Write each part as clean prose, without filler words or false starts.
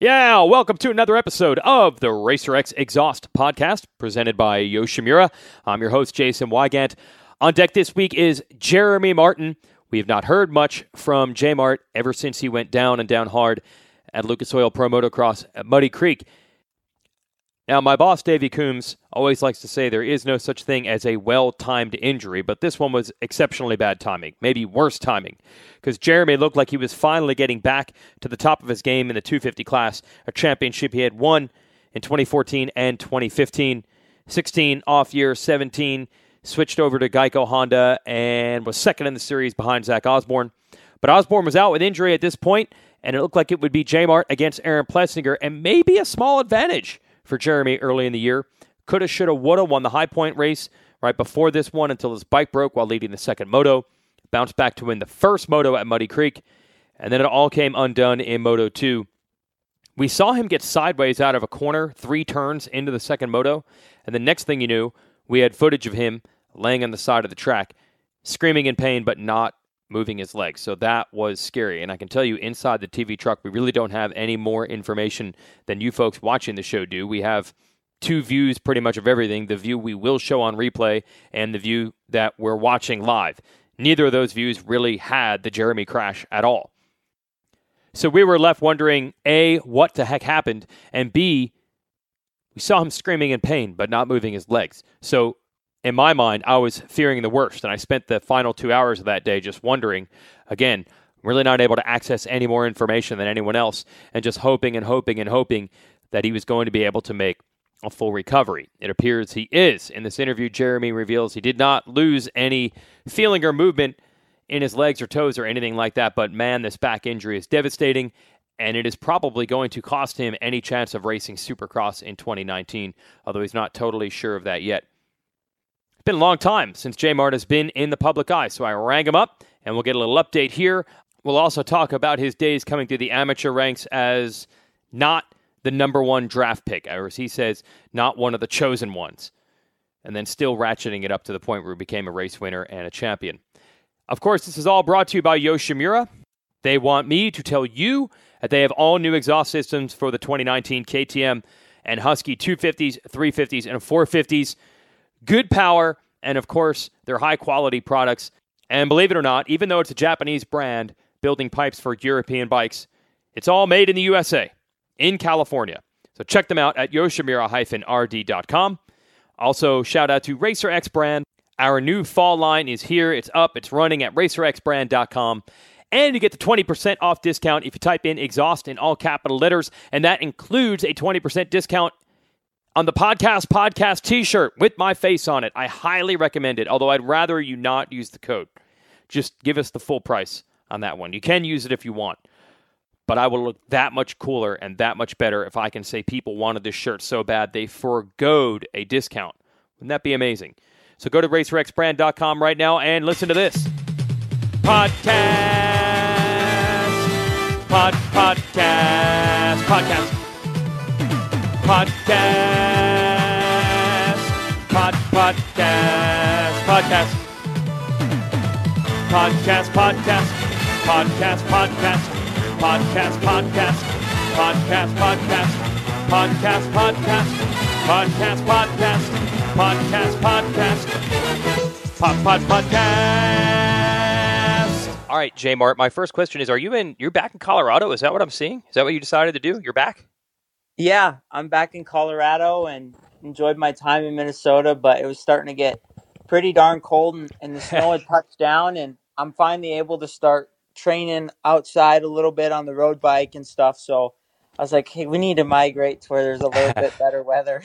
Yeah, welcome to another episode of the Racer X Exhaust Podcast, presented by Yoshimura. I'm your host, Jason Weigandt. On deck this week is Jeremy Martin. We have not heard much from J-Mart ever since he went down and down hard at Lucas Oil Pro Motocross at Muddy Creek. Now, my boss, Davey Coombs, always likes to say there is no such thing as a well-timed injury, but this one was exceptionally bad timing, maybe worse timing, because Jeremy looked like he was finally getting back to the top of his game in the 250 class, a championship he had won in 2014 and 2015. 16 off year, 17, switched over to GEICO Honda and was second in the series behind Zach Osborne. But Osborne was out with injury at this point, and it looked like it would be J-Mart against Aaron Plessinger, and maybe a small advantage for Jeremy early in the year. Coulda, shoulda, woulda, won the High Point race right before this one until his bike broke while leading the second moto. Bounced back to win the first moto at Muddy Creek, and then it all came undone in Moto 2. We saw him get sideways out of a corner 3 turns into the second moto, and the next thing you knew, we had footage of him laying on the side of the track, screaming in pain but not moving his legs. So that was scary. And I can tell you, inside the TV truck, we really don't have any more information than you folks watching the show do. We have 2 views pretty much of everything, the view we will show on replay and the view that we're watching live. Neither of those views really had the Jeremy crash at all. So we were left wondering, A, what the heck happened, and B, we saw him screaming in pain but not moving his legs. So in my mind, I was fearing the worst, and I spent the final 2 hours of that day just wondering, again, really not able to access any more information than anyone else, and just hoping and hoping and hoping that he was going to be able to make a full recovery. It appears he is. In this interview, Jeremy reveals he did not lose any feeling or movement in his legs or toes or anything like that, but man, this back injury is devastating, and it is probably going to cost him any chance of racing Supercross in 2019, although he's not totally sure of that yet. It's been a long time since J-Mart has been in the public eye, so I rang him up, and we'll get a little update here. We'll also talk about his days coming through the amateur ranks as not the number 1 draft pick, or as he says, not one of the chosen ones, and then still ratcheting it up to the point where he became a race winner and a champion. Of course, this is all brought to you by Yoshimura. They want me to tell you that they have all new exhaust systems for the 2019 KTM and Husky 250s, 350s, and 450s. Good power, and of course, they're high-quality products. And believe it or not, even though it's a Japanese brand building pipes for European bikes, it's all made in the USA, in California. So check them out at yoshimura-rd.com. Also, shout out to Racer X brand. Our new fall line is here. It's up. It's running at racerxbrand.com. And you get the 20% off discount if you type in exhaust in all capital letters. And that includes a 20% discount on the podcast t-shirt with my face on it. I highly recommend it, although I'd rather you not use the code. Just give us the full price on that one. You can use it if you want, but I will look that much cooler and that much better if I can say people wanted this shirt so bad they forgoed a discount. Wouldn't that be amazing? So go to racerxbrand.com right now and listen to this. Podcast. Podcast. Podcast. All right, J-Mart, my first question is, you're back in Colorado? Is that what I'm seeing? Is that what you decided to do? You're back? Yeah, I'm back in Colorado and enjoyed my time in Minnesota, but it was starting to get pretty darn cold and the snow had touched down, and I'm finally able to start training outside a little bit on the road bike and stuff. So I was like, hey, we need to migrate to where there's a little bit better weather.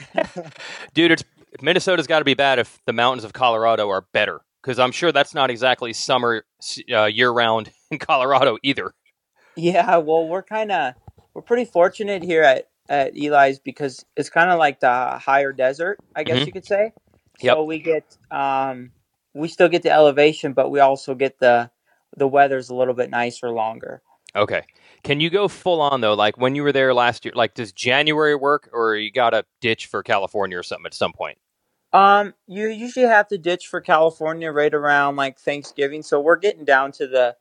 Dude, Minnesota's got to be bad if the mountains of Colorado are better, because I'm sure that's not exactly summer year-round in Colorado either. Yeah, well, we're pretty fortunate here at Eli's because it's kind of like the higher desert, I guess you could say. Yep. So we get, we still get the elevation, but we also get the weather's a little bit nicer longer. Okay. Can you go full on though? Like when you were there last year, like does January work or you got to ditch for California or something at some point? You usually have to ditch for California right around like Thanksgiving. So we're getting down to the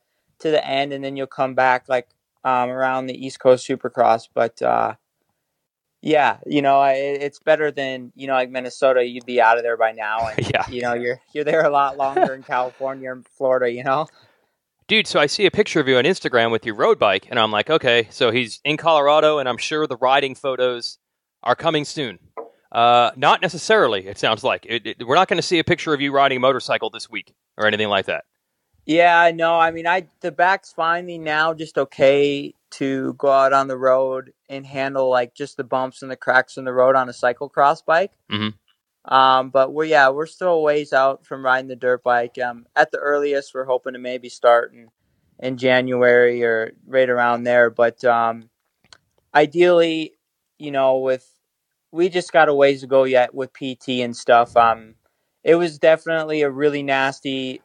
end and then you'll come back like around the East Coast Supercross. But yeah, it's better than like Minnesota. You'd be out of there by now, and Yeah. You're there a lot longer in California and Florida. Dude, so I see a picture of you on Instagram with your road bike, and I'm like, okay, so he's in Colorado, and I'm sure the riding photos are coming soon. Not necessarily, it sounds like. We're not going to see a picture of you riding a motorcycle this week or anything like that. Yeah, no, I mean, the back's finally now just okay to go out on the road and handle like just the bumps and the cracks in the road on a cyclocross bike. Mm-hmm. But we're still a ways out from riding the dirt bike. At the earliest, we're hoping to maybe start in January or right around there. But ideally, we just got a ways to go yet with PT and stuff. It was definitely a really nasty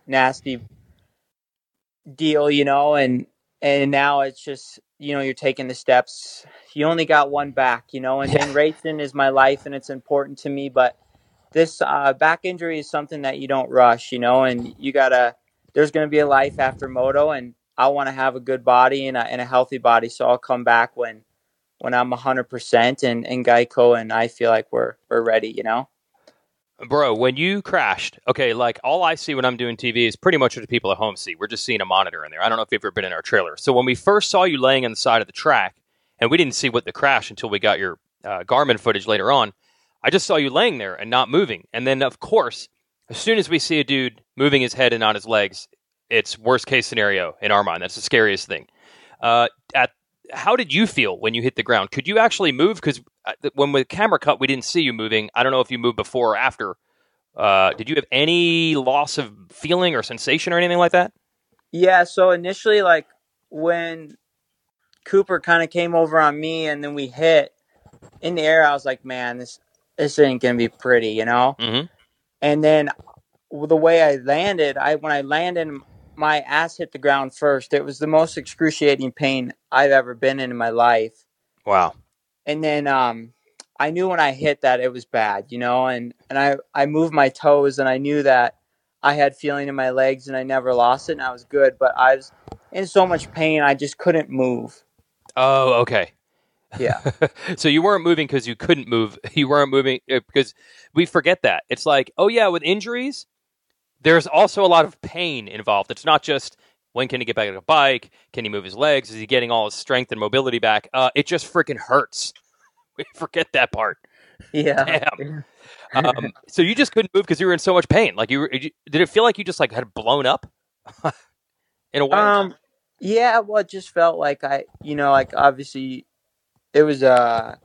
deal, and now it's just, you're taking the steps. You only got one back, and racing is my life and it's important to me, but this back injury is something that you don't rush, and there's going to be a life after moto, and I want to have a good body and a healthy body. So I'll come back when I'm 100% and GEICO, and I feel like we're ready, Bro, when you crashed, okay, like all I see when I'm doing TV is pretty much what the people at home see. We're just seeing a monitor in there. I don't know if you've ever been in our trailer. So when we first saw you laying on the side of the track, and we didn't see what the crash until we got your Garmin footage later on, I just saw you laying there and not moving. And then, of course, as soon as we see a dude moving his head and not his legs, it's worst case scenario in our mind. That's the scariest thing. How did you feel when you hit the ground? Could you actually move? Because when the camera cut, we didn't see you moving. I don't know if you moved before or after. Did you have any loss of feeling or sensation or anything like that? Yeah, so initially, like, when Cooper kind of came over on me and then we hit in the air, I was like, man, this ain't going to be pretty, Mm-hmm. And then the way I landed, when I landed, my ass hit the ground first. It was the most excruciating pain I've ever been in my life. Wow. And then I knew when I hit that it was bad, and I moved my toes, and I knew that I had feeling in my legs, and I never lost it, and I was good. But I was in so much pain, I just couldn't move. Oh, okay. Yeah. So you weren't moving because you couldn't move. You weren't moving because we forget that. It's like, oh yeah, with injuries, there's also a lot of pain involved. It's not just when can he get back on a bike? Can he move his legs? Is he getting all his strength and mobility back? It just freaking hurts. We forget that part. Yeah. Damn. So you just couldn't move because you were in so much pain. Like did it feel like you just like had blown up in a way? Yeah. Well, it just felt like like obviously it was a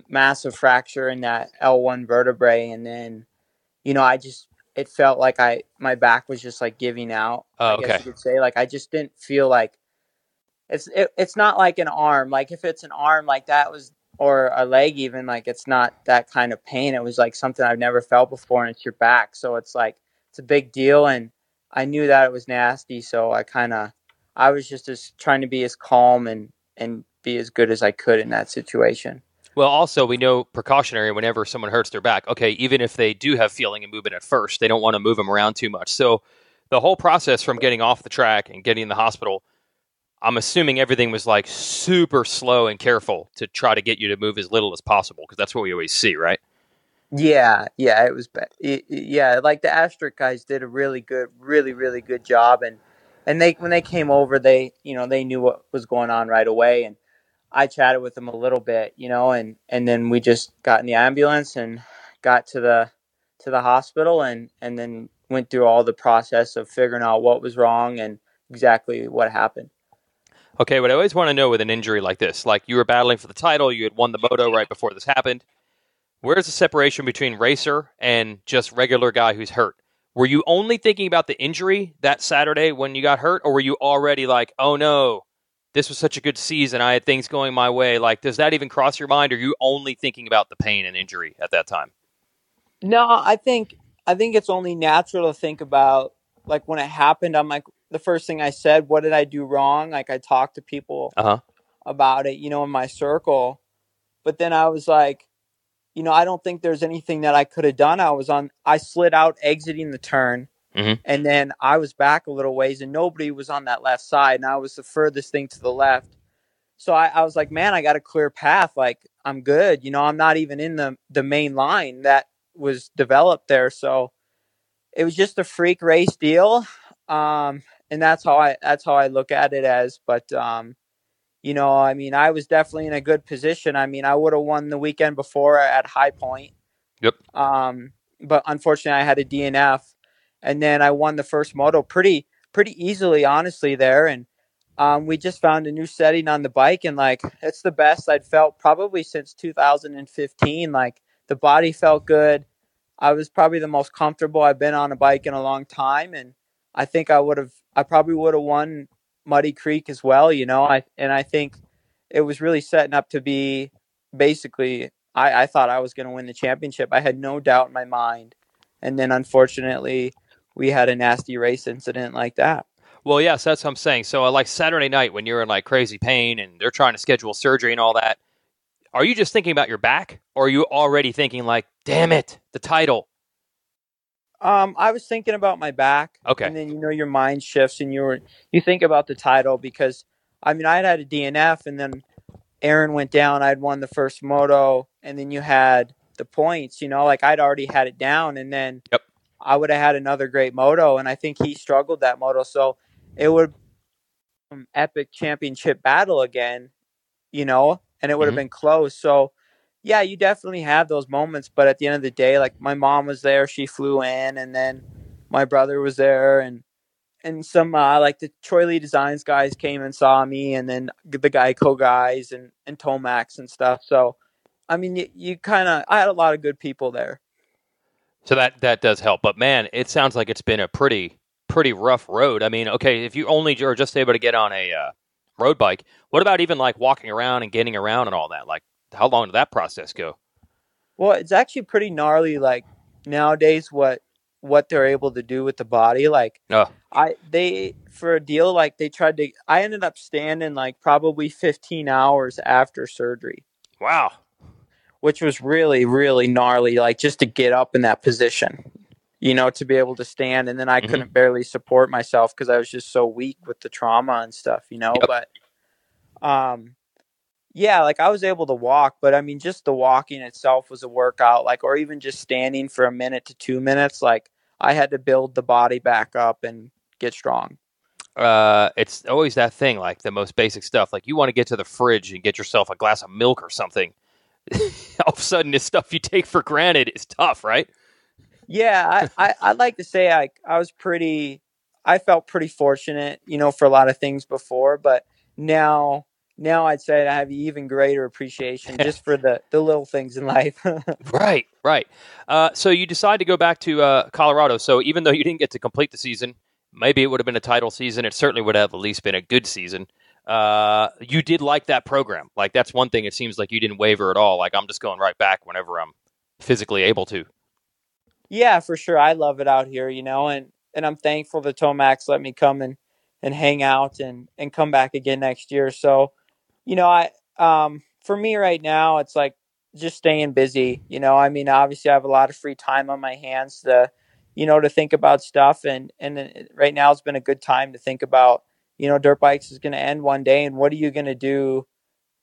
massive fracture in that L1 vertebrae, and then it felt like my back was just like giving out. Oh, I guess okay. you could say, like, I just didn't feel like it's not like an arm. Like if it's an arm like that was, or a leg even, like it's not that kind of pain. It was like something I've never felt before, and it's your back. So it's like, it's a big deal. And I knew that it was nasty. So I was just trying to be as calm and be as good as I could in that situation. Well, also, we know precautionary whenever someone hurts their back. Okay, even if they do have feeling and movement at first, they don't want to move them around too much. So the whole process from getting off the track and getting in the hospital, I'm assuming everything was like super slow and careful to try to get you to move as little as possible, because that's what we always see, right? Yeah, it was bad. Yeah, like the Asterisk guys did a really good job, and when they came over, they knew what was going on right away, and I chatted with them a little bit, and then we just got in the ambulance and got to the hospital, and then went through all the process of figuring out what was wrong and exactly what happened. Okay, what I always want to know with an injury like this, like you were battling for the title, you had won the moto right before this happened. Where's the separation between racer and just regular guy who's hurt? Were you only thinking about the injury that Saturday when you got hurt, or were you already like, oh no, this was such a good season, I had things going my way? Like, does that even cross your mind, or are you only thinking about the pain and injury at that time? No, I think it's only natural to think about, like, when it happened, I'm like, the first thing I said, what did I do wrong? Like, I talked to people about it, in my circle. But then I was like, I don't think there's anything that I could have done. I slid out exiting the turn. Mm-hmm. And then I was back a little ways and nobody was on that left side. And I was the furthest thing to the left. So I was like, man, I got a clear path. Like, I'm good. I'm not even in the main line that was developed there. So it was just a freak race deal. And that's how I look at it as, but, I was definitely in a good position. I mean, I would have won the weekend before at High Point. Yep. But unfortunately I had a DNF, and then I won the first moto pretty easily, honestly, there. And we just found a new setting on the bike, and like, it's the best I'd felt probably since 2015. Like, the body felt good. I was probably the most comfortable I've been on a bike in a long time, and I think I probably would have won Muddy Creek as well. I think it was really setting up to be basically. I thought I was going to win the championship. I had no doubt in my mind, and then unfortunately, we had a nasty race incident like that. Well, yes, that's what I'm saying. So, like Saturday night when you're in like crazy pain and they're trying to schedule surgery and all that, are you just thinking about your back, or are you already thinking like, damn it, the title? I was thinking about my back. Okay. And then, your mind shifts and you think about the title, because I'd had a DNF, and then Aaron went down. I'd won the first moto, and then you had the points, like I'd already had it down, and then Yep. I would have had another great moto, and I think he struggled that moto. So it would be an epic championship battle again, and it would have been close. So yeah, you definitely have those moments, but at the end of the day, like, my mom was there, she flew in, and then my brother was there, and some like the Troy Lee Designs guys came and saw me, and then the GEICO guys and Tomax and stuff. So I mean, you kind of, I had a lot of good people there. So that does help. But man, it sounds like it's been a pretty rough road. I mean, okay, if you only are just able to get on a road bike, what about even like walking around and getting around and all that? Like, how long did that process go? Well, it's actually pretty gnarly. Like, nowadays, what they're able to do with the body. Like, for a deal, like, I ended up standing like probably 15 hours after surgery. Wow. Which was really, really gnarly. Like, just to get up in that position, to be able to stand. And then I couldn't barely support myself because I was just so weak with the trauma and stuff, Yep. But, yeah, like, I was able to walk, but I mean, just the walking itself was a workout, like, or even just standing for a minute to 2 minutes. Like, I had to build the body back up and get strong. It's always that thing, like the most basic stuff. Like, you want to get to the fridge and get yourself a glass of milk or something. All of a sudden, this stuff you take for granted is tough, right? Yeah, I'd like to say I felt pretty fortunate, for a lot of things before, but now I'd say I have even greater appreciation just for the little things in life. Right. So you decide to go back to Colorado. So even though you didn't get to complete the season, maybe it would have been a title season. It certainly would have at least been a good season. You did like that program. Like, that's one thing. It seems like you didn't waver at all. Like, I'm just going right back whenever I'm physically able to. Yeah, for sure. I love it out here, and I'm thankful that Tomax let me come and hang out and come back again next year. So, for me right now, it's like just staying busy. I mean, obviously I have a lot of free time on my hands to think about stuff. And right now it's been a good time to think about, dirt bikes is going to end one day. And what are you going to do,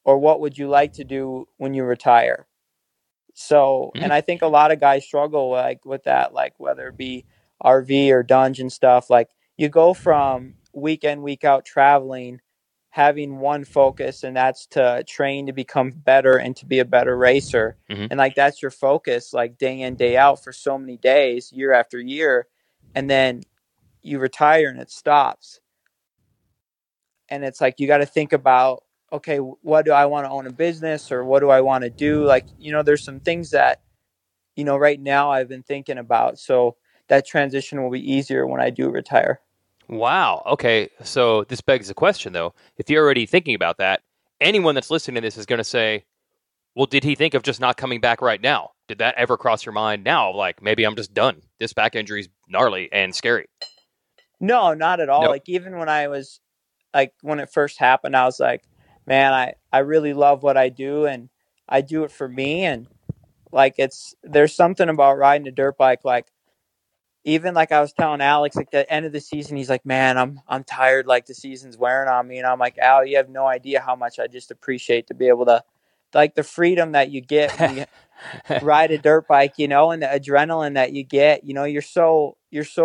or what would you like to do when you retire? So, and I think a lot of guys struggle like with that, like whether it be RV or dungeon stuff. Like, you go from week in, week out traveling, having one focus, and that's to train to become better and to be a better racer. And like, that's your focus, like day in, day out for so many days, year after year. And then you retire and it stops. And it's like, you got to think about, okay, what do I want to own a business, or what do I want to do? Like, there's some things that, right now I've been thinking about. So that transition will be easier when I do retire. Wow. Okay. So this begs the question, though. If you're already thinking about that, anyone that's listening to this is going to say, well, did he think of just not coming back right now? Did that ever cross your mind now? Like, maybe I'm just done. This back injury's gnarly and scary. No, not at all. Nope. Like, even when I was like, when it first happened, I was like, man, I really love what I do, and I do it for me. And like, there's something about riding a dirt bike. Like, even like I was telling Alex, like the end of the season, he's like, man, I'm tired. Like the season's wearing on me. And I'm like, Al, you have no idea how much I just appreciate to be able to, like the freedom that you get when you ride a dirt bike, and the adrenaline that you get, you're so,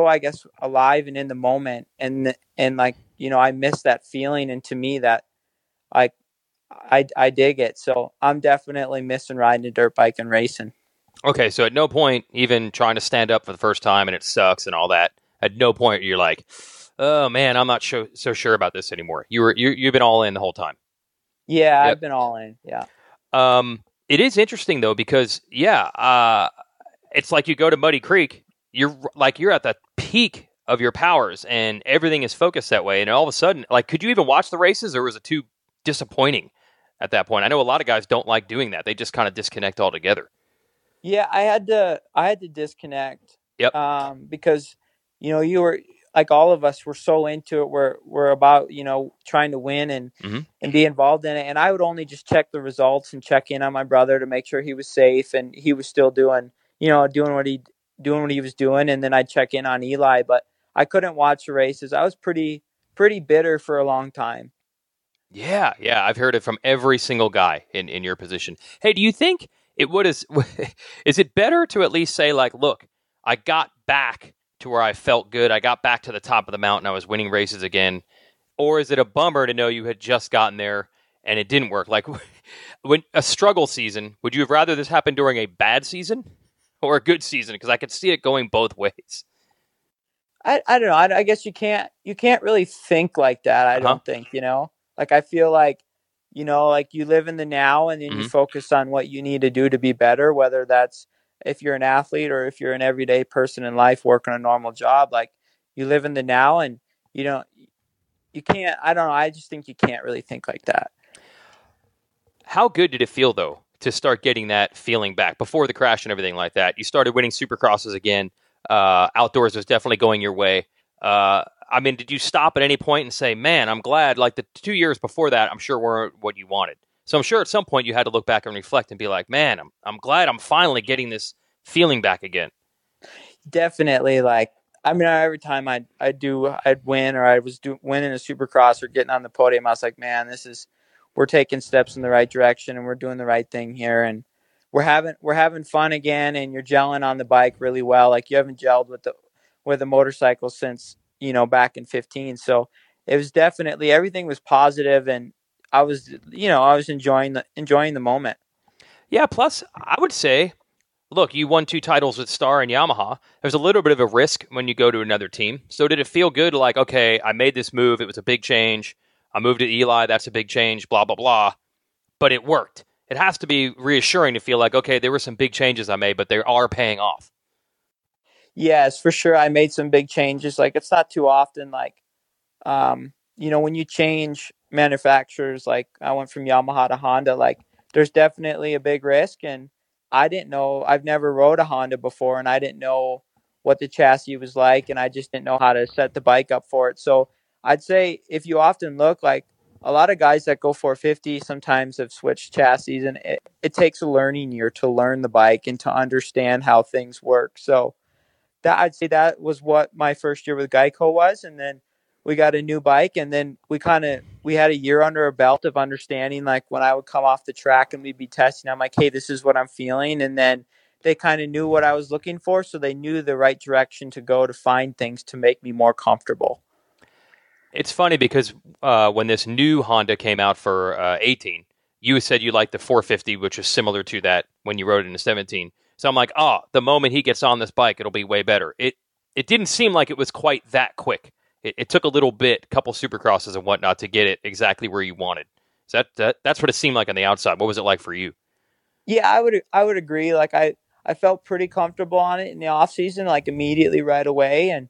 I guess, alive and in the moment. And like, I miss that feeling. And to me that like, I dig it. So I'm definitely missing riding a dirt bike and racing. Okay, so at no point, even trying to stand up for the first time and it sucks and all that, at no point you're like, oh man, I'm not so sure about this anymore. You've been all in the whole time. Yeah, Yep. I've been all in. Yeah. It is interesting though because it's like you go to Muddy Creek, you're at the peak of your powers and everything is focused that way, and all of a sudden, like, could you even watch the races, or was it too disappointing at that point? I know a lot of guys don't like doing that; they just kind of disconnect altogether. Yeah, I had to disconnect. Yep. Because you were like all of us were so into it. We're about trying to win and be involved in it. And I would only just check the results and check in on my brother to make sure he was safe and he was still doing what he was doing. And then I'd check in on Eli, but I couldn't watch the races. I was pretty bitter for a long time. Yeah, I've heard it from every single guy in your position. Hey, do you think is it better to at least say, like, look, I got back to where I felt good. I got back to the top of the mountain. I was winning races again. Or is it a bummer to know you had just gotten there and it didn't work? Like, when a struggle season, would you have rather this happened during a bad season or a good season? Because I could see it going both ways. I don't know. I guess you can't really think like that. I don't think, like, I feel like, like you live in the now and then you focus on what you need to do to be better, whether that's if you're an athlete or if you're an everyday person in life working a normal job. Like, you live in the now and you can't, I don't know. I just think you can't really think like that. How good did it feel, though, to start getting that feeling back before the crash and everything like that? You started winning Supercrosses again. Outdoors was definitely going your way. I mean, did you stop at any point and say, man, I'm glad, like the 2 years before that, I'm sure weren't what you wanted. So I'm sure at some point you had to look back and reflect and be like, man, I'm glad I'm finally getting this feeling back again. Definitely. Like, I mean, every time I'd win, or I was winning a Supercross or getting on the podium, I was like, man, we're taking steps in the right direction and we're doing the right thing here. And we're having fun again, and you're gelling on the bike really well. Like, you haven't gelled with a motorcycle since, back in 15. So it was definitely, everything was positive, and I was enjoying the moment. Yeah. Plus, I would say, look, you won 2 titles with Star and Yamaha. There's a little bit of a risk when you go to another team. So did it feel good? Like, okay, I made this move. It was a big change. I moved to Eli. That's a big change, blah, blah, blah. But it worked. It has to be reassuring to feel like, okay, there were some big changes I made, but they are paying off. Yes, for sure. I made some big changes. Like, it's not too often, like, when you change manufacturers, like I went from Yamaha to Honda, like, there's definitely a big risk. And I didn't know, I've never rode a Honda before, and I didn't know what the chassis was like, and I just didn't know how to set the bike up for it. So I'd say, if you often look, like, a lot of guys that go 450 sometimes have switched chassis, and it takes a learning year to learn the bike and to understand how things work. So that, I'd say that was what my first year with GEICO was. And then we got a new bike, and then we had a year under our belt of understanding, like, when I would come off the track and we'd be testing, I'm like, hey, this is what I'm feeling. And then they kind of knew what I was looking for, so they knew the right direction to go to find things to make me more comfortable. It's funny because when this new Honda came out for 18, you said you liked the 450, which is similar to that when you rode it in the 17. So I'm like, the moment he gets on this bike, it'll be way better. It didn't seem like it was quite that quick. It took a little bit, a couple Supercrosses and whatnot, to get it exactly where you wanted. So that's what it seemed like on the outside. What was it like for you? Yeah, I would agree. Like, I felt pretty comfortable on it in the off season, like, immediately right away.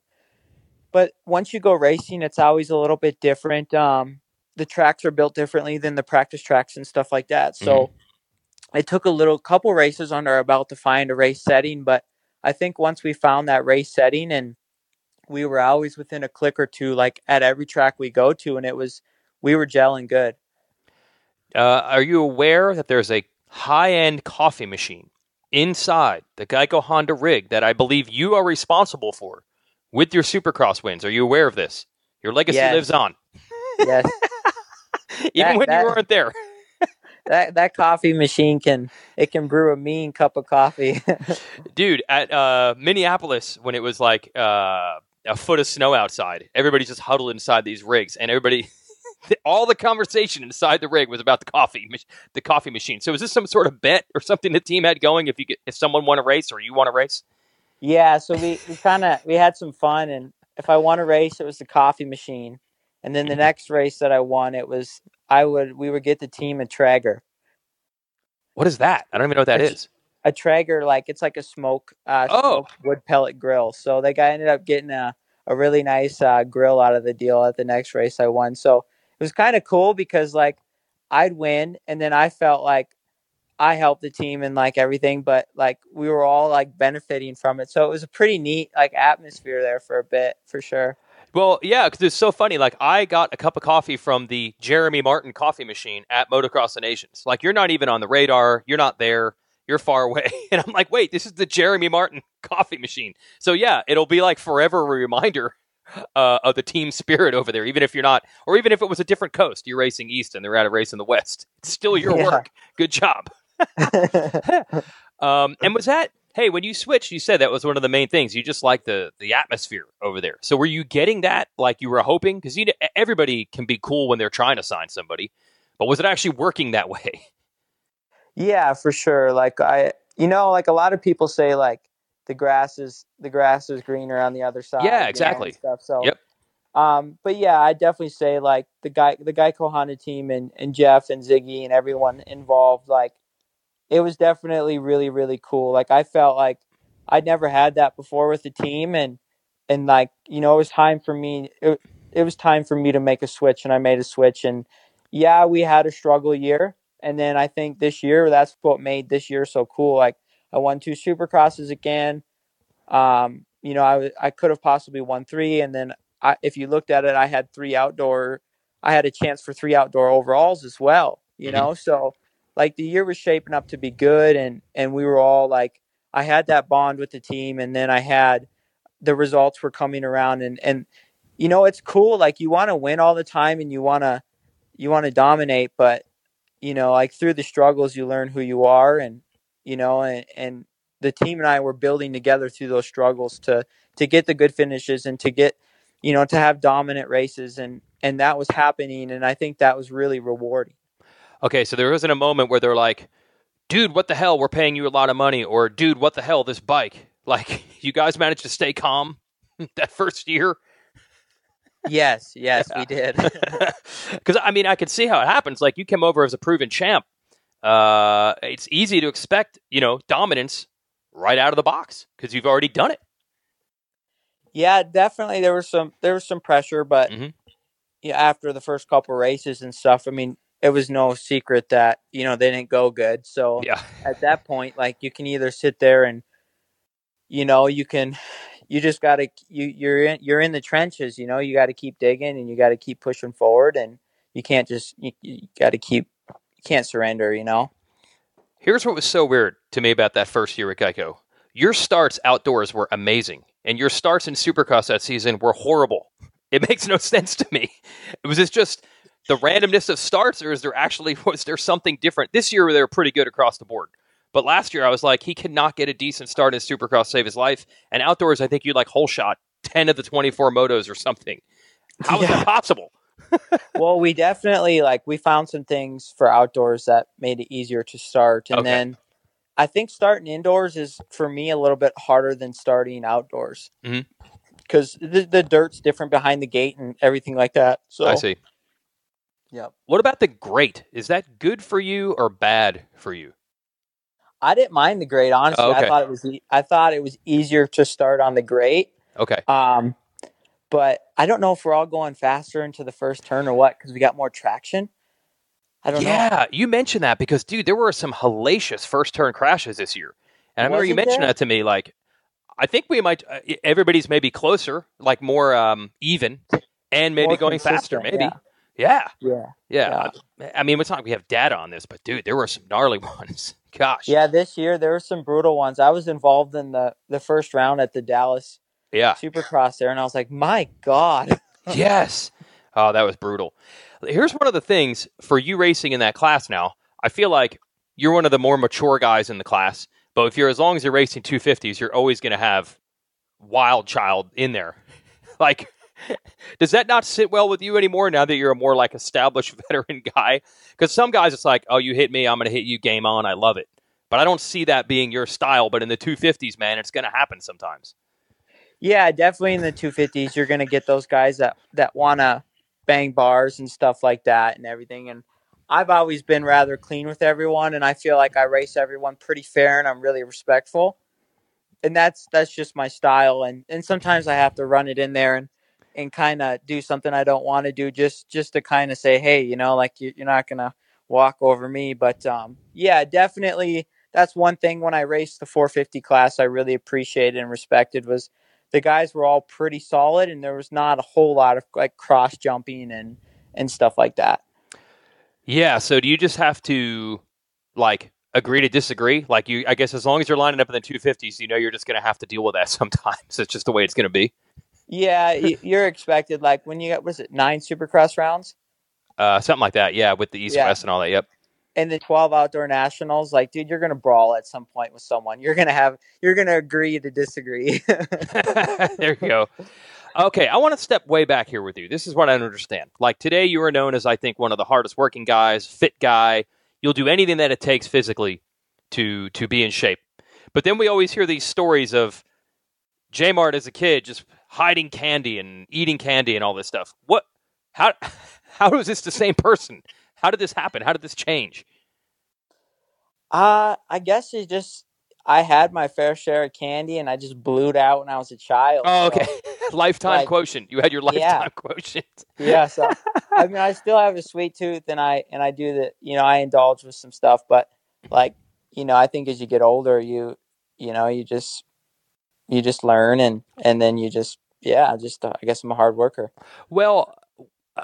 But once you go racing, it's always a little bit different. The tracks are built differently than the practice tracks and stuff like that. So it took a couple races under our belt to find a race setting. But I think once we found that race setting, and we were always within a click or two, like, at every track we go to, and we were gelling good. Are you aware that there's a high-end coffee machine inside the GEICO Honda rig that I believe you are responsible for with your Supercross wins. Are you aware of this? Your legacy lives on. Yes. Even when you weren't there. That coffee machine can brew a mean cup of coffee. Dude, at Minneapolis, when it was like a foot of snow outside, everybody just huddled inside these rigs, and everybody, all the conversation inside the rig was about the coffee machine. So is this some sort of bet or something the team had going if someone won a race or you won a race? Yeah, so we had some fun, and if I won a race, it was the coffee machine. And then the next race that I won, we would get the team a Traeger. What is that? I don't even know what that is. A Traeger, it's like a smoked wood pellet grill. So the guy ended up getting a really nice grill out of the deal at the next race I won. So it was kind of cool because I'd win, and then I felt like I helped the team and everything, but we were all benefiting from it. So it was a pretty neat atmosphere there for a bit, for sure. Well, yeah, because it's so funny. I got a cup of coffee from the Jeremy Martin coffee machine at Motocross of Nations. You're not even on the radar. You're not there. You're far away. And I'm like, wait, this is the Jeremy Martin coffee machine. So, yeah, it'll be forever a reminder of the team spirit over there, even if you're not, or even if it was a different coast. You're racing east and they're at a race in the west. It's still your work. Good job. And was that... Hey, when you switched, you said that was one of the main things. You just like the atmosphere over there. So were you getting that like you were hoping? Because everybody can be cool when they're trying to sign somebody. But was it actually working that way? Yeah, for sure. A lot of people say the grass is greener on the other side. Yeah, exactly. And stuff. So, yep. But yeah, I definitely say the GEICO Honda team and Jeff and Ziggy and everyone involved, it was definitely really, really cool. I felt like I'd never had that before with the team, and it was time for me. It was time for me to make a switch, and I made a switch. And yeah, we had a struggle year, and then I think this year that's what made this year so cool. I won 2 Supercrosses again. I could have possibly won 3, and then if you looked at it, I had a chance for 3 outdoor overalls as well. So. The year was shaping up to be good, and we were all I had that bond with the team, and then I had the results were coming around, and it's cool. You want to win all the time, and you want to dominate, but through the struggles you learn who you are, and and the team and I were building together through those struggles to get the good finishes and to get to have dominant races, and that was happening, and I think that was really rewarding. Okay, so there wasn't a moment where they're like, dude, what the hell? We're paying you a lot of money. Or, dude, what the hell? This bike. You guys managed to stay calm that first year? Yes, we did. Because, I could see how it happens. You came over as a proven champ. It's easy to expect, dominance right out of the box because you've already done it. Yeah, definitely. There was some pressure, but after the first couple races and stuff, it was no secret that, they didn't go good. So at that point, you can either sit there and, you just got to, you're in the trenches, you got to keep digging and you got to keep pushing forward, and you can't you can't surrender, Here's what was so weird to me about that first year at GEICO. Your starts outdoors were amazing, and your starts in Supercross that season were horrible. It makes no sense to me. Was this just the randomness of starts, or was there something different? This year, they were pretty good across the board. But last year, I was like, he could not get a decent start in Supercross, save his life. And outdoors, I think you hole shot 10 of the 24 motos or something. How is that possible? Well, we definitely, we found some things for outdoors that made it easier to start. And then I think starting indoors is, for me, a little bit harder than starting outdoors. Because the dirt's different behind the gate and everything like that. So I see. Yep. What about the grate? Is that good for you or bad for you? I didn't mind the grate, honestly. I thought it was easier to start on the grate. Okay. But I don't know if we're all going faster into the first turn or what, because we got more traction. I don't know. Yeah, you mentioned that because, dude, there were some hellacious first turn crashes this year. And I remember you mentioned that to me. I think we might, everybody's maybe closer, more even, and maybe more going faster, maybe. Yeah. It's not like we have data on this, but dude, there were some gnarly ones. Gosh. Yeah, this year there were some brutal ones. I was involved in the first round at the Dallas Yeah. Supercross there, and I was like, my God. Yes. Oh, that was brutal. Here's one of the things for you racing in that class now. I feel like you're one of the more mature guys in the class, but if you're as long as you're racing 250s, you're always going to have wild child in there. Like, does that not sit well with you anymore now that you're a more like established veteran guy? Because some guys, it's like, oh, you hit me, I'm going to hit you, game on, I love it. But I don't see that being your style. But in the 250s, man, it's going to happen sometimes. Yeah, definitely in the 250s, you're going to get those guys that want to bang bars and stuff like that and everything. And I've always been rather clean with everyone, and I feel like I race everyone pretty fair, and I'm really respectful. And that's just my style. And sometimes I have to run it in there and kind of do something I don't want to do just to kind of say, hey, like you're not going to walk over me. But yeah, definitely that's one thing when I raced the 450 class I really appreciated and respected was the guys were all pretty solid, and there was not a whole lot of like cross jumping and stuff like that. Yeah, so do you just have to like agree to disagree? Like I guess as long as you're lining up in the 250s, you're just going to have to deal with that sometimes. It's just the way it's going to be. Yeah, you're expected. Like when you got, was it 9 Supercross rounds? Something like that, yeah, with the East-West and all that, yep. And the 12 outdoor nationals, like, dude, you're going to brawl at some point with someone. You're going to agree to disagree. There you go. Okay, I want to step way back here with you. This is what I don't understand. Like today, you are known as, I think, one of the hardest working guys, fit guy. You'll do anything that it takes physically to be in shape. But then we always hear these stories of J-Mart as a kid just hiding candy and eating candy and all this stuff. How is this the same person? How did this happen? How did this change? I guess it's just I had my fair share of candy and I just blew it out when I was a child. Oh, okay. So, lifetime quotient. You had your lifetime quotient. Yeah. So I mean, I still have a sweet tooth, and I do the I indulge with some stuff, but like I think as you get older, you just learn and then you just I guess I'm a hard worker. Well,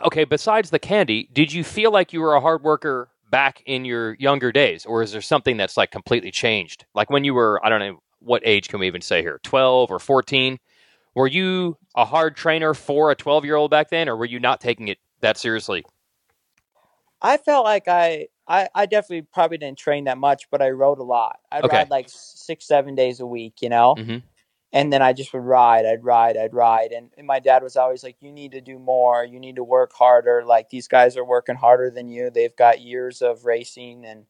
okay, besides the candy, did you feel like you were a hard worker back in your younger days? Or is there something that's like completely changed? Like when you were, I don't know, what age can we even say here, 12 or 14? Were you a hard trainer for a 12-year-old back then, or were you not taking it that seriously? I felt like I definitely probably didn't train that much, but I rode a lot. I'd ride like 6-7 days a week, Mm-hmm. And then I just would ride. I'd ride. And my dad was always like, you need to do more. You need to work harder. Like, these guys are working harder than you. They've got years of racing and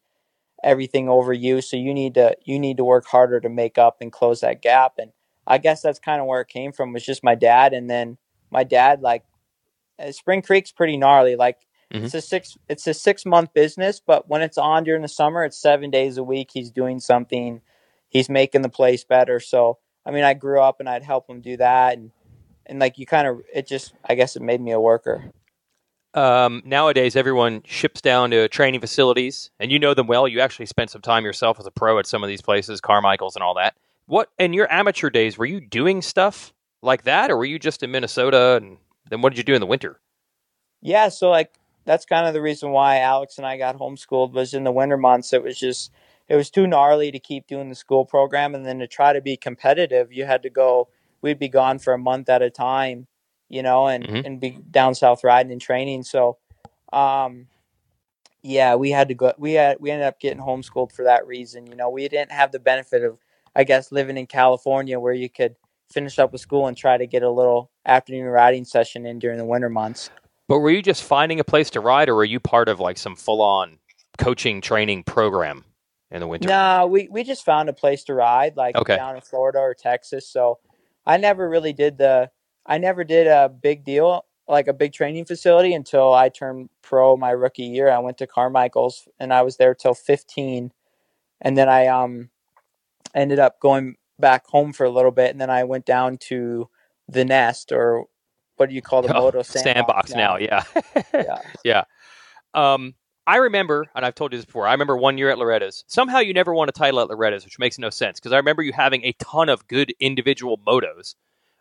everything over you. So you need to work harder to make up and close that gap. And I guess that's kind of where it came from, was just my dad. And then my dad, like, Spring Creek's pretty gnarly. Like, mm-hmm. It's a 6-month business, but when it's on during the summer, it's 7 days a week. He's doing something. He's making the place better. So, I mean, I grew up and I'd help him do that. And like, I guess it made me a worker. Nowadays, everyone ships down to training facilities, and you know them well. You actually spent some time yourself as a pro at some of these places, Carmichael's and all that. What, in your amateur days, were you doing stuff like that, or were you just in Minnesota? And then what did you do in the winter? Yeah, so like, that's kind of the reason why Alex and I got homeschooled, was in the winter months. It was too gnarly to keep doing the school program. And then to try to be competitive, you had to go, we'd be gone for a month at a time, Mm-hmm. and be down south riding and training. So, we had to go, we ended up getting homeschooled for that reason. We didn't have the benefit of, I guess, living in California, where you could finish up with school and try to get a little afternoon riding session in during the winter months. But were you just finding a place to ride, or were you part of like some full-on coaching traiing program in the winter? No, we just found a place to ride, like down in Florida or Texas. So I never did a big deal, like a big training facility, until I turned pro my rookie year. I went to Carmichael's and I was there till 15. And then I ended up going back home for a little bit. And then I went down to the Nest, or what do you call the Moto Sandbox now? Yeah. Yeah. I remember, and I've told you this before, I remember one year at Loretta's. Somehow you never won a title at Loretta's, which makes no sense, because I remember you having a ton of good individual motos.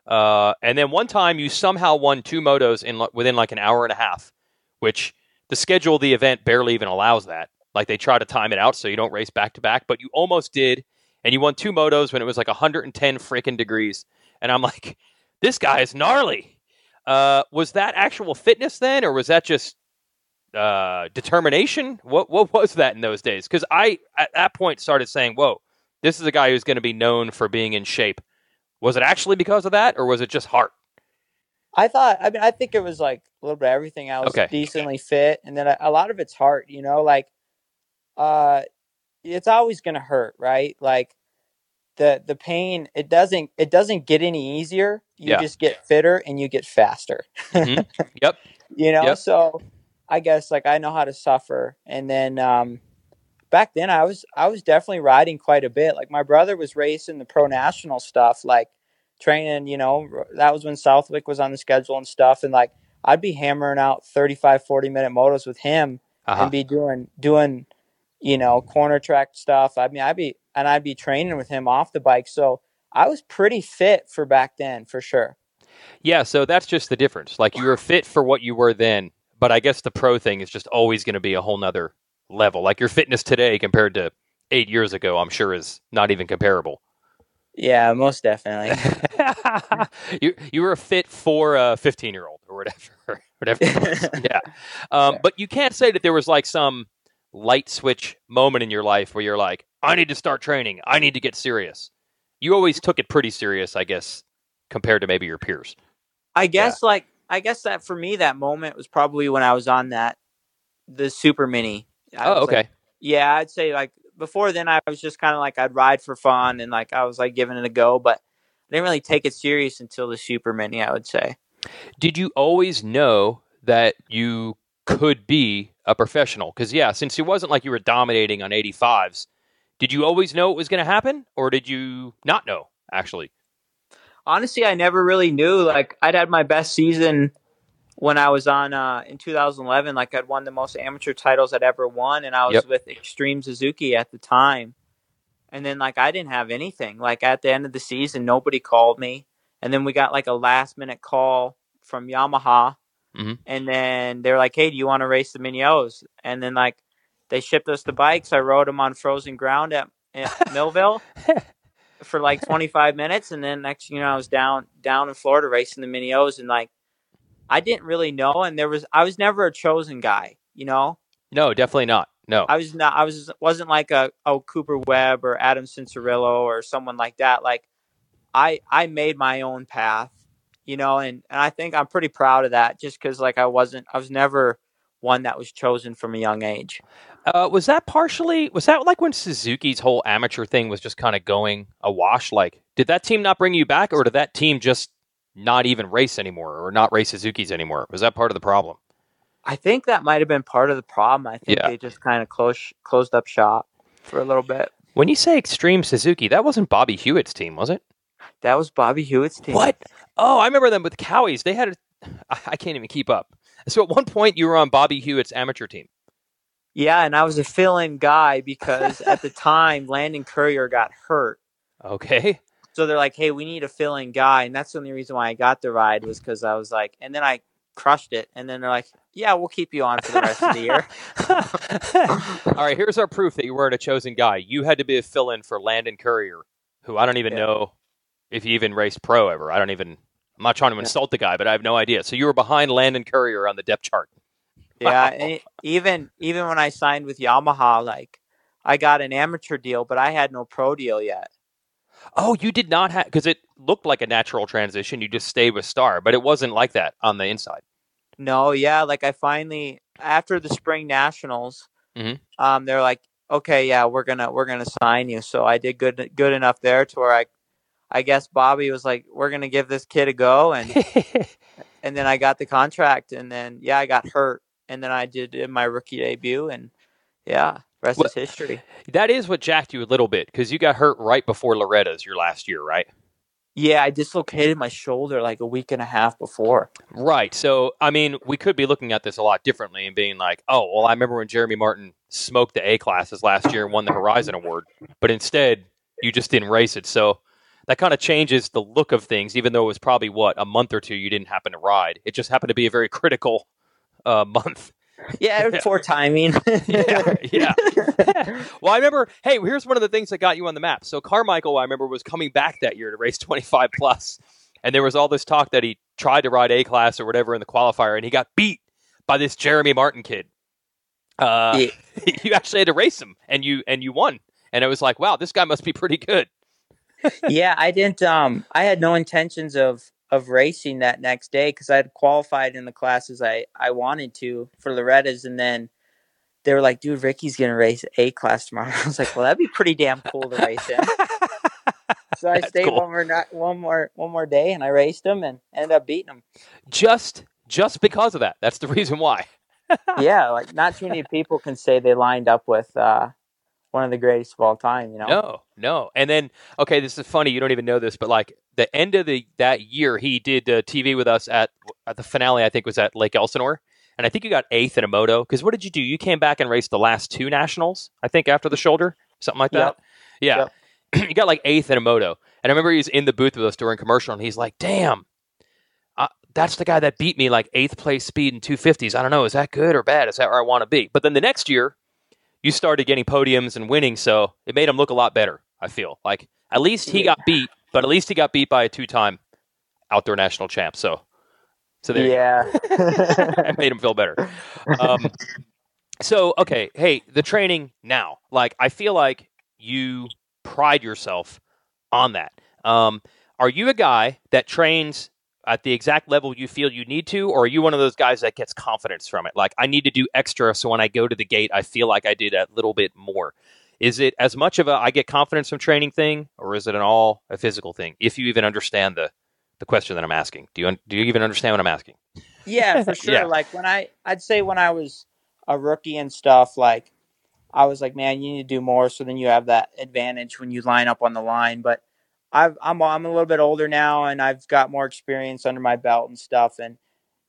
And then one time you somehow won 2 motos within like an hour and a half, which the schedule of the event barely even allows that. Like they try to time it out so you don't race back to back, but you almost did. And you won 2 motos when it was like 110 freaking degrees. And I'm like, this guy is gnarly. Was that actual fitness then, or was that just determination? What was that in those days? Because I, at that point, started saying, whoa, this is a guy who's going to be known for being in shape. Was it actually because of that, or was it just heart? I think it was like a little bit of everything. I was decently fit, and then a lot of it's heart, like, it's always going to hurt, right? Like the pain, it doesn't get any easier. You just get fitter and you get faster. Mm-hmm. Yep. Yep. So I guess like I know how to suffer. And then, back then I was definitely riding quite a bit. Like my brother was racing the pro national stuff, like training, that was when Southwick was on the schedule and stuff. And like, I'd be hammering out 35, 40-minute motos with him and be doing, corner track stuff. I mean, I'd be training with him off the bike. So I was pretty fit for back then, for sure. Yeah. So that's just the difference. Like you were fit for what you were then, but I guess the pro thing is just always going to be a whole nother level. Like your fitness today compared to 8 years ago, I'm sure is not even comparable. Yeah, most definitely. you were fit for a 15-year-old or whatever it was. Yeah. But you can't say that there was like some light switch moment in your life where you're like, I need to start training. I need to get serious. You always took it pretty serious, I guess, compared to maybe your peers. I guess that for me, that moment was probably when I was on the Super Mini. Okay. Like, yeah, I'd say like before then I was just kind of like I'd ride for fun and like I was like giving it a go, but I didn't really take it serious until the Super Mini, I would say. Did you always know that you could be a professional? Because since it wasn't like you were dominating on 85s, did you always know it was going to happen, or did you not know, actually? Honestly, I never really knew. Like, I'd had my best season when I was on in 2011. Like, I'd won the most amateur titles I'd ever won, and I was with Extreme Suzuki at the time. And then, like, I didn't have anything. Like, at the end of the season, nobody called me. And then we got, like, a last-minute call from Yamaha. Mm-hmm. And then they were like, hey, do you want to race the Mini-O's? And then, like, they shipped us the bikes. I rode them on frozen ground at Millville for like 25 minutes. And then next, I was down in Florida racing the Mini-O's. And like, I didn't really know. And I was never a chosen guy, No, definitely not. No, wasn't like a Cooper Webb or Adam Cincerillo or someone like that. Like I made my own path, and I think I'm pretty proud of that just because like I was never one that was chosen from a young age. Was that like when Suzuki's whole amateur thing was just kind of going awash? Like, did that team not bring you back, or did that team just not even race anymore or not race Suzuki's anymore? Was that part of the problem? I think that might have been part of the problem. I think they just kind of closed up shop for a little bit. When you say Extreme Suzuki, that wasn't Bobby Hewitt's team, was it? That was Bobby Hewitt's team. What? Oh, I remember them with Cowies. They had I can't even keep up. So at one point you were on Bobby Hewitt's amateur team. Yeah, and I was a fill-in guy because at the time Landon Courier got hurt. Okay. So they're like, hey, we need a fill-in guy. And that's the only reason why I got the ride was because I was like, and then I crushed it. And then they're like, yeah, we'll keep you on for the rest of the year. All right, here's our proof that you weren't a chosen guy. You had to be a fill-in for Landon Courier, who I don't even know if he even raced pro ever. I'm not trying to insult the guy, but I have no idea. So you were behind Landon Courier on the depth chart. Yeah, and even when I signed with Yamaha, like I got an amateur deal, but I had no pro deal yet. Oh, you did not have, because it looked like a natural transition. You just stayed with Star, but it wasn't like that on the inside. No, yeah, like I finally after the spring nationals, they're like, okay, yeah, we're gonna sign you. So I did good enough there to where I guess Bobby was like, we're gonna give this kid a go, and and then I got the contract, and then I got hurt. And then I did my rookie debut, and rest is history. That is what jacked you a little bit, because you got hurt right before Loretta's your last year, right? Yeah, I dislocated my shoulder like a week and a half before. Right. So, I mean, we could be looking at this a lot differently and being like, oh, well, I remember when Jeremy Martin smoked the A classes last year and won the Horizon Award, but instead you just didn't race it. So that kind of changes the look of things, even though it was probably, a month or two you didn't happen to ride. It just happened to be a very critical month. Yeah, it was poor timing. Yeah. Well, I remember, hey, here's one of the things that got you on the map. So Carmichael, I remember, was coming back that year to race 25 plus. And there was all this talk that he tried to ride A-class or whatever in the qualifier, and he got beat by this Jeremy Martin kid. Yeah. You actually had to race him, and you won. And it was like, wow, this guy must be pretty good. Yeah, I didn't. I had no intentions of racing that next day because I had qualified in the classes I wanted to for Loretta's, and then they were like, "Dude, Ricky's gonna race A class tomorrow." I was like, "Well, that'd be pretty damn cool to race him." So I stayed cool. one more day, and I raced him and ended up beating him. Just because of that. That's the reason why. Yeah, like not too many people can say they lined up with one of the greatest of all time. You know? No. And then, okay, this is funny. You don't even know this, but like the end of that year, he did TV with us at the finale. I think was at Lake Elsinore, and I think you got 8th in a moto. Because what did you do? You came back and raced the last 2 nationals. I think after the shoulder, something like that. Yep. Yeah. Yep. You got like 8th in a moto. And I remember he was in the booth with us during commercial, and he's like, damn, that's the guy that beat me like 8th place speed in 250s. I don't know. Is that good or bad? Is that where I want to be? But then the next year, you started getting podiums and winning, so it made him look a lot better, I feel. Like, at least he got beat, but at least he got beat by a 2-time outdoor national champ. So there you go. It made him feel better. So, okay, hey, the training now. Like, I feel like you pride yourself on that. Are you a guy that trains at the exact level you feel you need to, or are you one of those guys that gets confidence from it? Like, I need to do extra, so when I go to the gate, I feel like I did a little bit more. Is it as much of a I get confidence from training thing, or is it a physical thing? If you even understand the question that I'm asking. Do you even understand what I'm asking? Yeah, for sure. Yeah. Like I'd say when I was a rookie and stuff, like I was like, man, you need to do more, so then you have that advantage when you line up on the line. But I'm a little bit older now, and I've got more experience under my belt and stuff. And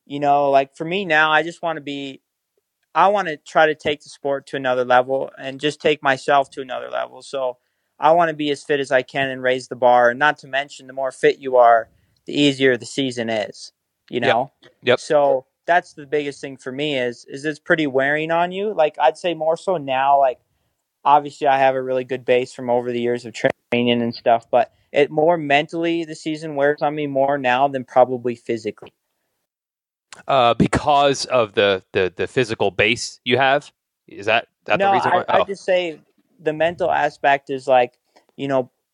like for me now, I want to try to take the sport to another level and just take myself to another level. So I want to be as fit as I can and raise the bar. And not to mention, the more fit you are, the easier the season is. Yep. So that's the biggest thing for me is it's pretty wearing on you. Like I'd say more so now. Like obviously, I have a really good base from over the years of training and stuff, but it more mentally the season wears on me more now than probably physically. Because of the physical base you have? Is that the reason why? I just say the mental aspect is like,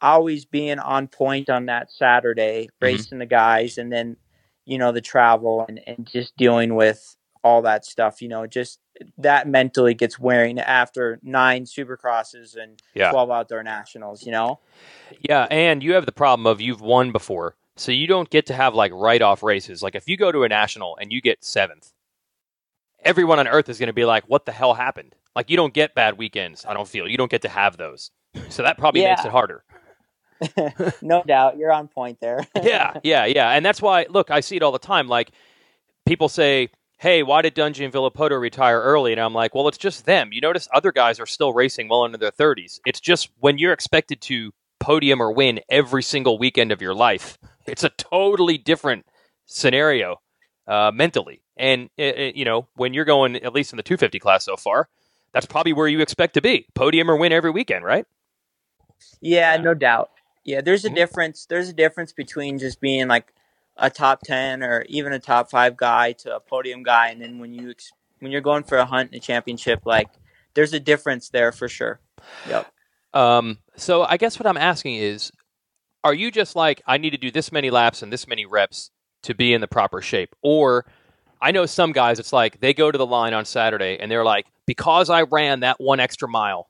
always being on point on that Saturday, racing the guys, and then, the travel and just dealing with all that stuff, just that mentally gets wearing after 9 Supercrosses and 12 outdoor nationals, Yeah, and you have the problem of you've won before. So you don't get to have like write-off races. Like if you go to a national and you get 7th, everyone on earth is going to be like, what the hell happened? Like you don't get bad weekends, I don't feel. You don't get to have those. So that probably makes it harder. No doubt. You're on point there. Yeah. And that's why, look, I see it all the time. Like people say, hey, why did Dungy and Villapoto retire early? And I'm like, well, it's just them. You notice other guys are still racing well into their 30s. It's just when you're expected to podium or win every single weekend of your life, it's a totally different scenario mentally. And, when you're going, at least in the 250 class so far, that's probably where you expect to be. Podium or win every weekend, right? Yeah, no doubt. Yeah, there's a difference. There's a difference between just being like a top 10 or even a top 5 guy to a podium guy. And then when you're going for a hunt in a championship, like there's a difference there for sure. Yep. So I guess what I'm asking is, are you just like, I need to do this many laps and this many reps to be in the proper shape? Or I know some guys, it's like they go to the line on Saturday and they're like, because I ran that 1 extra mile,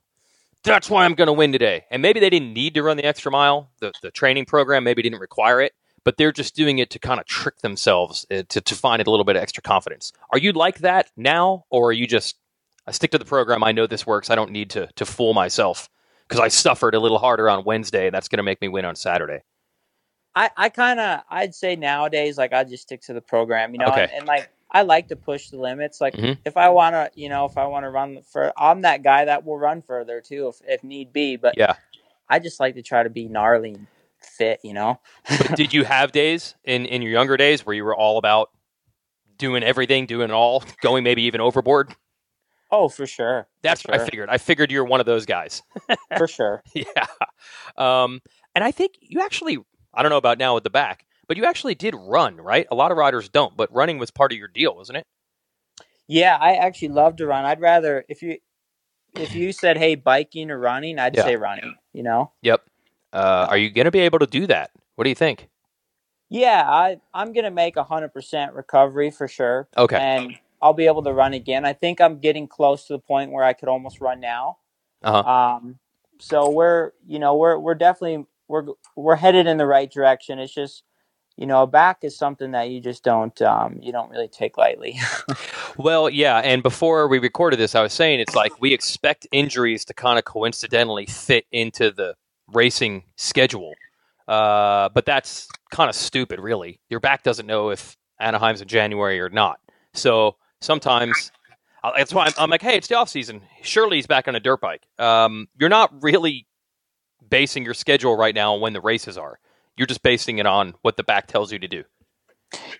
that's why I'm going to win today. And maybe they didn't need to run the extra mile. The training program maybe didn't require it, but they're just doing it to kind of trick themselves to find a little bit of extra confidence. Are you like that now? Or are you just, I stick to the program. I know this works. I don't need to fool myself because I suffered a little harder on Wednesday. That's going to make me win on Saturday. I'd say nowadays, like I just stick to the program, Okay. and like, I like to push the limits. Like if I want to run I'm that guy that will run further too, if need be. But yeah, I just like to try to be gnarly and fit, But did you have days in your younger days where you were all about doing everything, doing it all, going maybe even overboard? Oh, for sure. That's what I figured. I figured you're one of those guys. For sure. Yeah. And I think you actually, I don't know about now with the back, but you actually did run, right? A lot of riders don't, but running was part of your deal, wasn't it? Yeah, I actually love to run. I'd rather, if you said, hey, biking or running, I'd say running, Yep. Are you going to be able to do that? What do you think? Yeah, I'm going to make 100% recovery for sure. Okay. And I'll be able to run again. I think I'm getting close to the point where I could almost run now. So we're definitely, we're headed in the right direction. It's just, back is something that you just don't really take lightly. Well, yeah. And before we recorded this, I was saying it's like we expect injuries to kind of coincidentally fit into the racing schedule. But that's kind of stupid, really. Your back doesn't know if Anaheim's in January or not. So sometimes that's why I'm like, hey, it's the off season. Surely he's back on a dirt bike. You're not really basing your schedule right now on when the races are. You're just basing it on what the back tells you to do.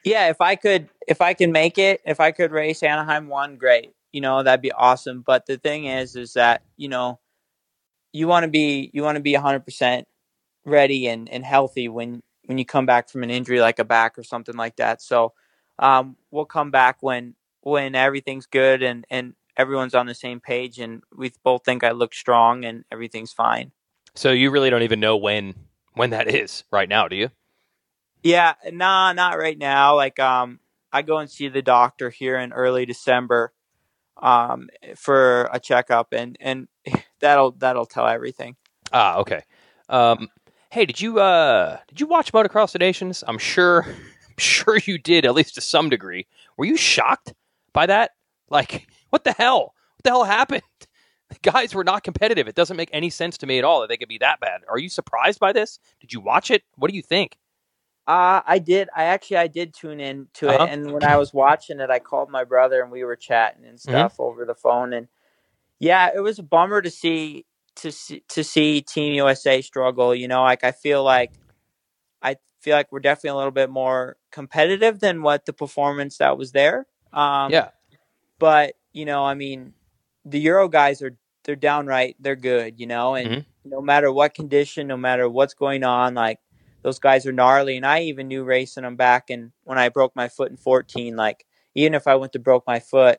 Yeah, if I could make it, if I could race Anaheim 1, great. That'd be awesome. But the thing is that, you want to be 100% ready and healthy when you come back from an injury like a back or something like that. So we'll come back when everything's good and everyone's on the same page and we both think I look strong and everything's fine. So you really don't even know when that is right now, do you? Yeah, nah, not right now. Like I go and see the doctor here in early December for a checkup and that'll tell everything. Okay. Hey, did you watch Motocross of Nations? I'm sure you did, at least to some degree. Were you shocked by that? Like, what the hell? What the hell happened? The guys were not competitive. It doesn't make any sense to me at all that they could be that bad. Are you surprised by this? Did you watch it? What do you think? I did. I did tune in to it, and when I was watching it, I called my brother and we were chatting and stuff over the phone. And yeah, it was a bummer to see Team USA struggle. Like I feel like we're definitely a little bit more competitive than what the performance that was there. Yeah. But I mean, the Euro guys they're downright, they're good, and no matter what condition, no matter what's going on, like those guys are gnarly. And I even knew racing them back and when I broke my foot in 14, like even if I went to broke my foot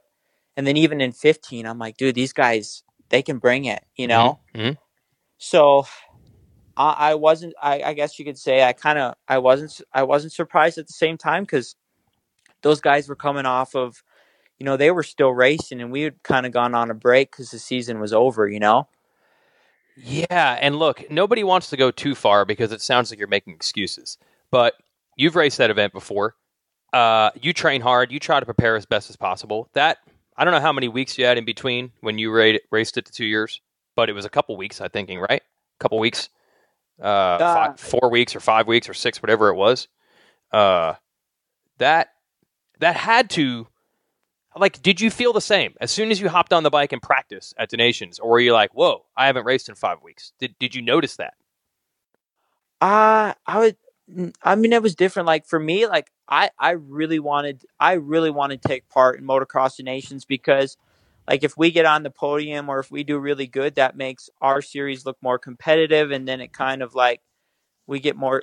and then even in 15, I'm like, dude, these guys, they can bring it, So I wasn't, I guess you could say I wasn't surprised at the same time because those guys were coming off of, they were still racing and we had kind of gone on a break because the season was over, Yeah, and look, nobody wants to go too far because it sounds like you're making excuses. But you've raced that event before. You train hard. You try to prepare as best as possible. That, I don't know how many weeks you had in between when you raced it to 2 years, but it was a couple weeks, I'm thinking, right? A couple weeks? 4 weeks or 5 weeks or 6, whatever it was. That had to... Like, did you feel the same as soon as you hopped on the bike in practice at the Nations, or were you like, "Whoa, I haven't raced in 5 weeks"? Did you notice that? I mean, it was different. Like for me, like I really wanted to take part in Motocross of Nations because, like, if we get on the podium or if we do really good, that makes our series look more competitive, and then it kind of like we get more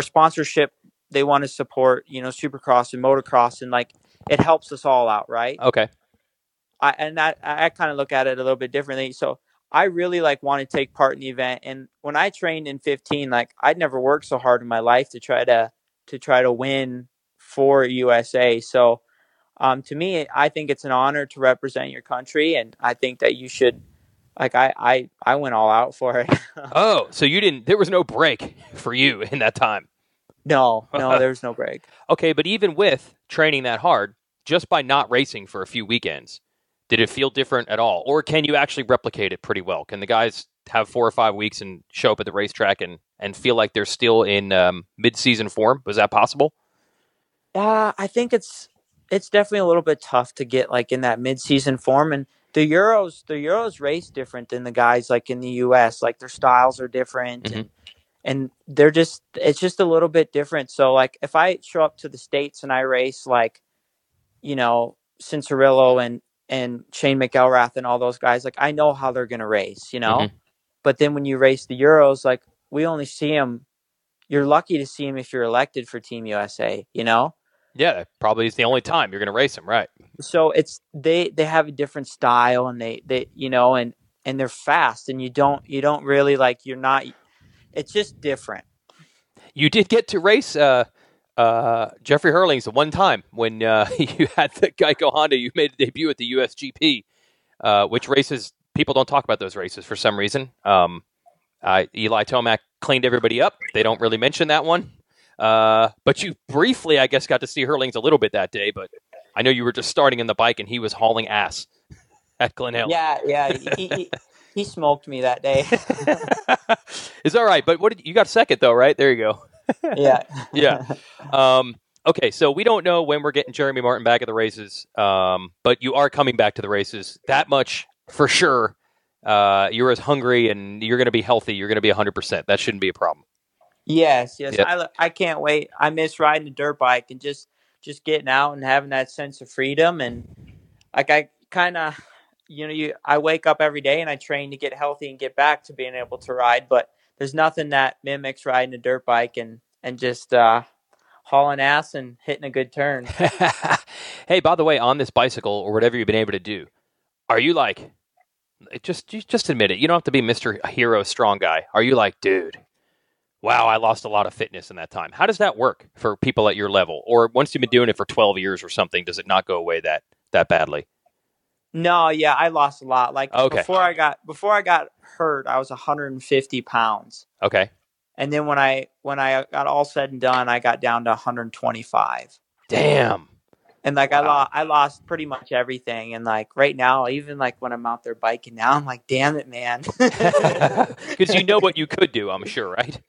sponsorship. They want to support, Supercross and Motocross, and like it helps us all out, right? Okay. I kind of look at it a little bit differently. So I really like want to take part in the event. And when I trained in 15, like I'd never worked so hard in my life to try to win for USA. So to me, I think it's an honor to represent your country, and I think that you should. Like I went all out for it. Oh, so you didn't? There was no break for you in that time. No, there was no break. Okay, but even with training that hard, just by not racing for a few weekends, did it feel different at all? Or can you actually replicate it pretty well? Can the guys have 4 or 5 weeks and show up at the racetrack and feel like they're still in mid-season form? Was that possible? I think it's definitely a little bit tough to get like in that mid-season form. And the Euros race different than the guys like in the US. Like their styles are different. And it's just a little bit different. So like if I show up to the States and I race like Cincerillo and Shane McElrath and all those guys, like I know how they're going to race, Mm-hmm. but then when you race the Euros, like we only see them. You're lucky to see them if you're elected for Team USA, Yeah, that probably is the only time you're going to race them, right? So it's they have a different style, and they and they're fast, and you don't really like you're not. It's just different. You did get to race Jeffrey Hurlings the one time when you had the GEICO Honda. You made a debut at the USGP, which races people don't talk about those races for some reason. Eli Tomac cleaned everybody up. They don't really mention that one. But you briefly, I guess, got to see Hurlings a little bit that day. But I know you were just starting in the bike, and he was hauling ass at Glen Helen. Yeah. He smoked me that day. It's all right. But you got second, though, right? There you go. Yeah. Yeah. Okay, so we don't know when we're getting Jeremy Martin back at the races, but you are coming back to the races. That much for sure. You're as hungry and you're going to be healthy. You're going to be 100%. That shouldn't be a problem. Yes. Yep. I can't wait. I miss riding a dirt bike and just getting out and having that sense of freedom. And like I kind of, I wake up every day and I train to get healthy and get back to being able to ride. But there's nothing that mimics riding a dirt bike and just hauling ass and hitting a good turn. Hey, by the way, on this bicycle or whatever you've been able to do, are you like, just admit it, you don't have to be Mr. Hero strong guy. Are you like, dude, wow, I lost a lot of fitness in that time? How does that work for people at your level? Or once you've been doing it for 12 years or something, does it not go away that badly? No, yeah, I lost a lot. Like okay. before I got hurt, I was 150 pounds. Okay. And then when I got all said and done, I got down to 125. Damn. And like wow. I lost pretty much everything. And like right now, even like when I'm out there biking now, I'm like, damn it, man. Because you know what you could do, I'm sure, right?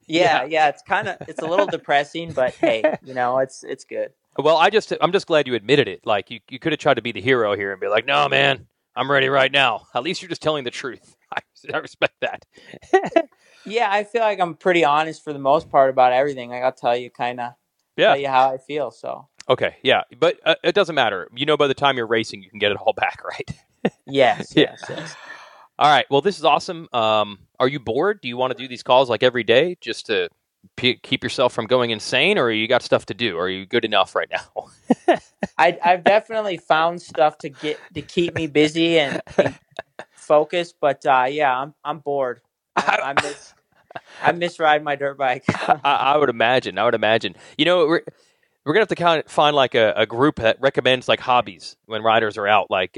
Yeah. It's a little depressing, but hey, it's good. Well, I'm just glad you admitted it. Like you could have tried to be the hero here and be like, no, man, I'm ready right now. At least you're just telling the truth. I respect that. Yeah, I feel like I'm pretty honest for the most part about everything. Like I'll tell you tell you how I feel. So okay, yeah, but it doesn't matter. By the time you're racing, you can get it all back, right? Yes. All right. Well, this is awesome. Are you bored? Do you want to do these calls like every day just to keep yourself from going insane, or you got stuff to do? Are you good enough right now? I've definitely found stuff to keep me busy and focused, but yeah, I'm bored. I miss riding my dirt bike. I would imagine. We're gonna have to find like a group that recommends like hobbies when riders are out. Like,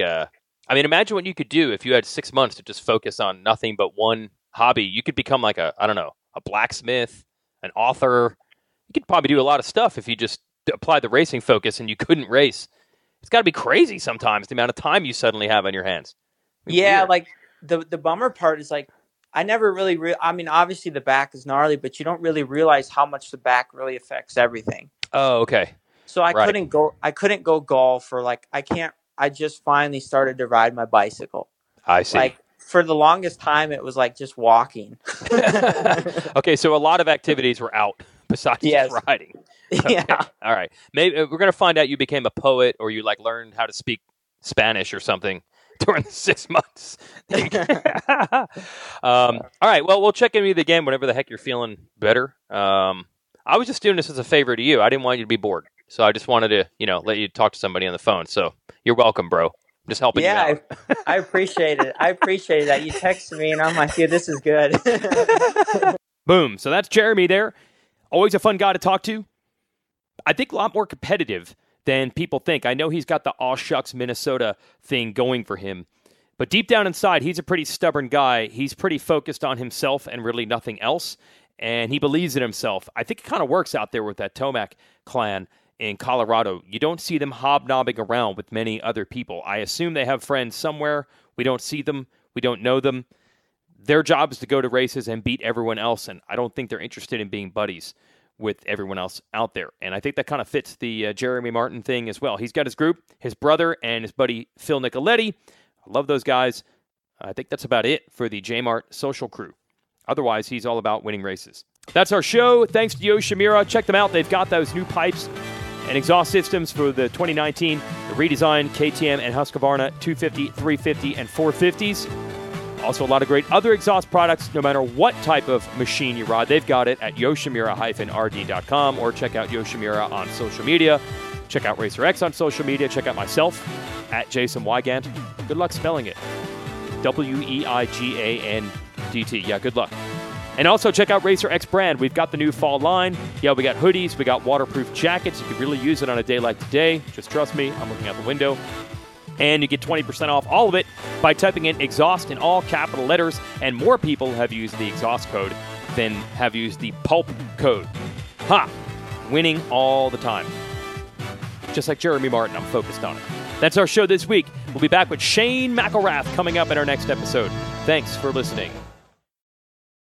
imagine what you could do if you had 6 months to just focus on nothing but one hobby. You could become like a blacksmith, an author. You could probably do a lot of stuff if you just applied the racing focus and you couldn't race. It's got to be crazy sometimes, the amount of time you suddenly have on your hands. Yeah, weird. Like the bummer part is like, I never really obviously the back is gnarly, but you don't really realize how much the back really affects everything. Oh, okay. So I couldn't go golf or like, I just finally started to ride my bicycle. I see. Like for the longest time, it was like just walking. Okay. So a lot of activities were out besides just riding. Okay. Yeah. All right. Maybe we're going to find out you became a poet or you like learned how to speak Spanish or something during the 6 months. All right. Well, we'll check in with you again whenever the heck you're feeling better. I was just doing this as a favor to you. I didn't want you to be bored. So I just wanted to, let you talk to somebody on the phone. So you're welcome, bro. I'm just helping you out. I appreciate it. I appreciate that. You texted me and I'm like, dude, this is good. Boom. So that's Jeremy there. Always a fun guy to talk to. I think a lot more competitive than people think. I know he's got the aw shucks Minnesota thing going for him. But deep down inside, he's a pretty stubborn guy. He's pretty focused on himself and really nothing else. And he believes in himself. I think it kind of works out there with that Tomac clan in Colorado. You don't see them hobnobbing around with many other people. I assume they have friends somewhere. We don't see them. We don't know them. Their job is to go to races and beat everyone else. And I don't think they're interested in being buddies with everyone else out there. And I think that kind of fits the Jeremy Martin thing as well. He's got his group, his brother, and his buddy Phil Nicoletti. I love those guys. I think that's about it for the J-Mart social crew. Otherwise, he's all about winning races. That's our show. Thanks to Yoshimura. Check them out. They've got those new pipes and exhaust systems for the 2019, the redesigned KTM and Husqvarna 250, 350, and 450s. Also, a lot of great other exhaust products, no matter what type of machine you ride. They've got it at yoshimura-rd.com, or check out Yoshimura on social media. Check out RacerX on social media. Check out myself at Jason Weigandt. Good luck spelling it. Weigandt. Yeah, good luck. And also check out RacerX brand. We've got the new fall line. Yeah, we got hoodies. We got waterproof jackets. You could really use it on a day like today. Just trust me. I'm looking out the window. And you get 20% off all of it by typing in exhaust in all capital letters. And more people have used the exhaust code than have used the pulp code. Ha! Winning all the time. Just like Jeremy Martin, I'm focused on it. That's our show this week. We'll be back with Shane McElrath coming up in our next episode. Thanks for listening.